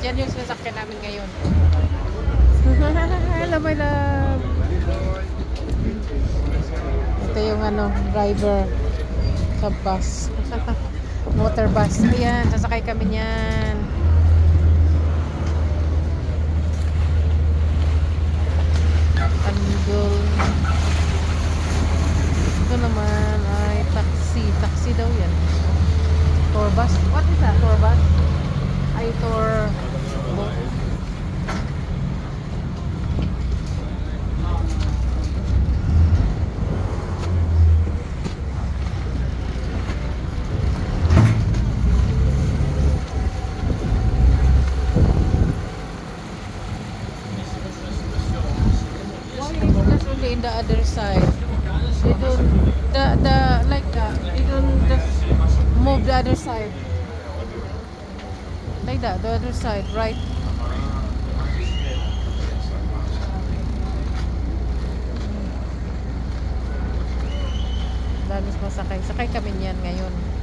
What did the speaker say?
Yan yung sasakyan namin ngayon. Hello, my love. Ito yung driver sa bus. Motor bus. Ayan, sasakay kami niyan. Tanggol. Ito naman ay taxi. Taxi daw yan. Tour bus. What is that? Tour bus? Ay, tour boat. In the other side, they don't the like that. They don't just move the other side like that. The other side, right? Dalos masakay. Sakay kami niyan ngayon.